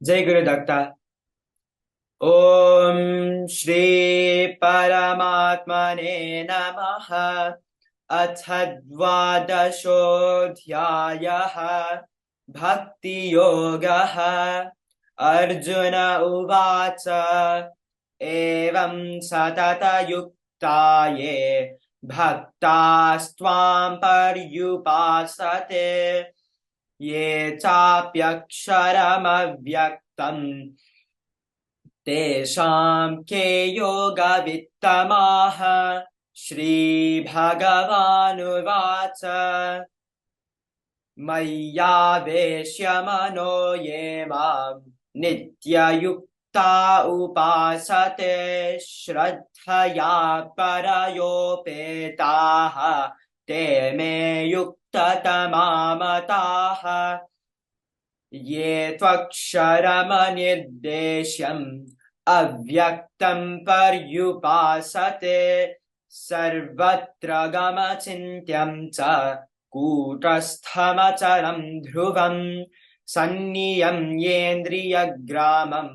जय गुरुदत्त। ओम श्री परमात्मने नमः। अथ द्वादशोऽध्यायः भक्ति योगः। अर्जुन उवाच एवं सततयुक्ता ये भक्तास्त्वां पर्युपासते ये चाप्यक्षरमव्यक्तम् तेषां के योगवित्तमाः। श्रीभगवानुवाच मय्यावेश्य मनो ये मां नित्ययुक्ता उपासते श्रद्धया परयोपेताः ते मे युक्ततमा मताः। ये त्वक्षरमनिर्देश्यम् अव्यक्तं पर्युपासते सर्वत्र गमचिन्त्यं च कूटस्थमचलं ध्रुवं सन्नियम्येन्द्रियग्रामं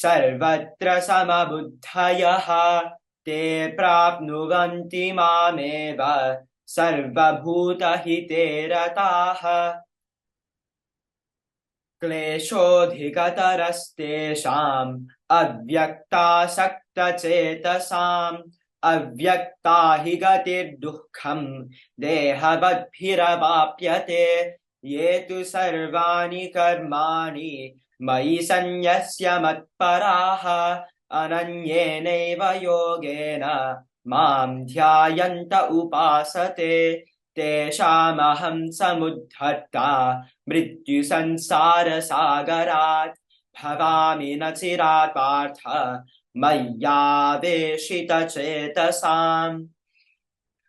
सर्वत्र समबुद्धयः ते प्राप्नुवन्ति मामेव सर्वभूतहिते रताः। क्लेशोऽधिकतरस्तेषाम् अव्यक्तासक्तचेतसाम् अव्यक्ता हि गतिर्दुःखम् देहवद्भिरवाप्यते ये तु सर्वाणि कर्माणि मयि सन्न्यस्य मत्पराः अनन्येनैव योगेन मां ध्यायन्त उपासते तेषामहं समुद्धर्ता मृत्युसंसारसागरात् भवामि न चिरात् पार्थ मय्यावेशितचेतसाम्।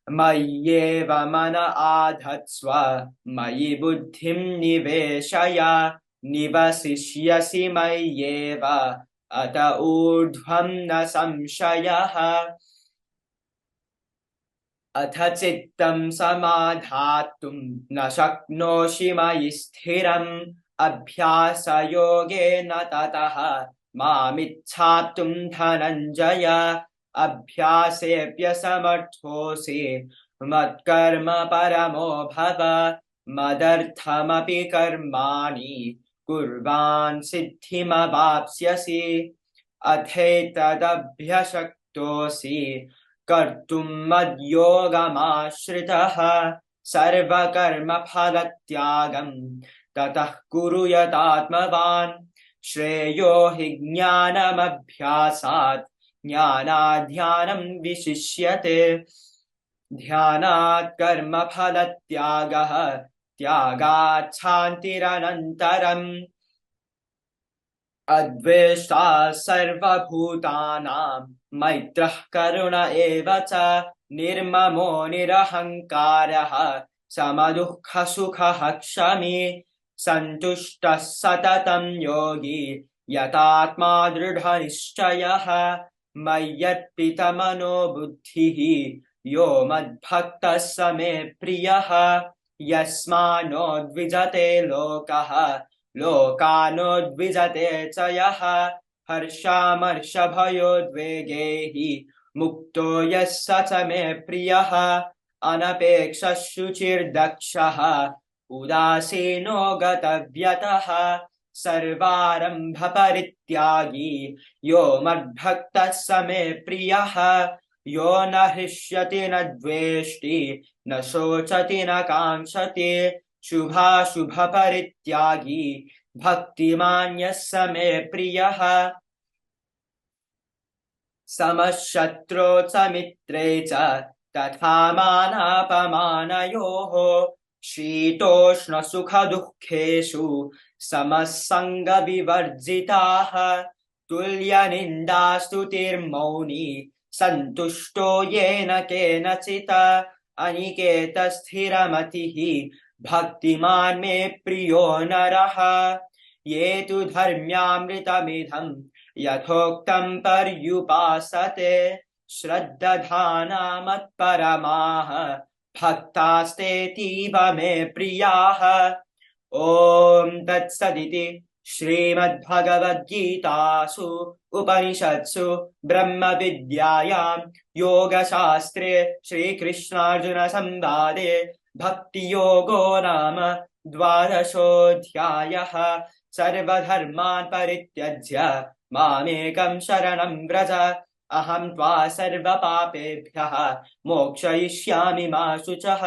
मय्येव मन आधत्स्व मयि बुद्धिं निवेशय निवसिष्यसि मय्येव अत ऊर्ध्वं न संशयः। अथ चित्तं समाधातुं न शक्नोषि मयि स्थिरम् अभ्यासयोगेन ततः मामिच्छाप्तुं धनञ्जय अभ्यासेऽप्यसमर्थोऽसि मत्कर्म परमो भव मदर्थमपि कर्माणि कुर्वान् सिद्धिमवाप्स्यसि अथैतदभ्यशक्तोऽसि कर्तुं मद्योगमाश्रितः सर्वकर्मफलत्यागं ततः कुरु यतात्मवान् श्रेयो हि ज्ञानमभ्यासात् ज्ञानात् ध्यानं विशिष्यते ध्यानात् कर्मफलत्यागः त्यागात् शान्तिरनन्तरम् अद्वेष्टा सर्वभूतानां मैत्रः करुण एव च निर्ममो निरहङ्कारः समदुःखसुखः क्षमी सन्तुष्टः सततं योगी यतात्मा दृढनिश्चयः मय्यर्पितमनो बुद्धिः यो मद्भक्तः स मे प्रियः यस्मान्नो द्विजते लोकः लोकानोद्विजते च यः हर्षामर्षभयोद्वेगैः मुक्तो यः स च मे प्रियः अनपेक्षः शुचिर्दक्षः उदासीनो गतव्यतः सर्वारम्भपरित्यागी यो मद्भक्तः स मे प्रियः यो न हृष्यति न द्वेष्टि न शोचति न काङ्क्षति शुभाशुभपरित्यागी भक्तिमान् यः स मे प्रियः समशत्रौ च मित्रे च तथा मानापमानयोः शीतोष्णसुखदुःखेषु समसङ्गविवर्जिताः तुल्यनिन्दास्तुतिर्मौनी सन्तुष्टो येन केनचित् अनिकेतस्थिरमतिः भक्तिमान् मे प्रियो नरः ये तु धर्म्यामृतमिदं यथोक्तं पर्युपासते श्रद्धाना मत्परमाः भक्तास्तेतीव मे प्रियाः। ॐ तत्सदिति श्रीमद्भगवद्गीतासु उपनिषत्सु ब्रह्मविद्यायां योगशास्त्रे श्रीकृष्णार्जुनसंवादे भक्तियोगो नाम द्वादशोऽध्यायः। सर्वधर्मान् परित्यज्य मामेकं शरणं व्रज अहं त्वा सर्वपापेभ्यः मोक्षयिष्यामि मा शुचः।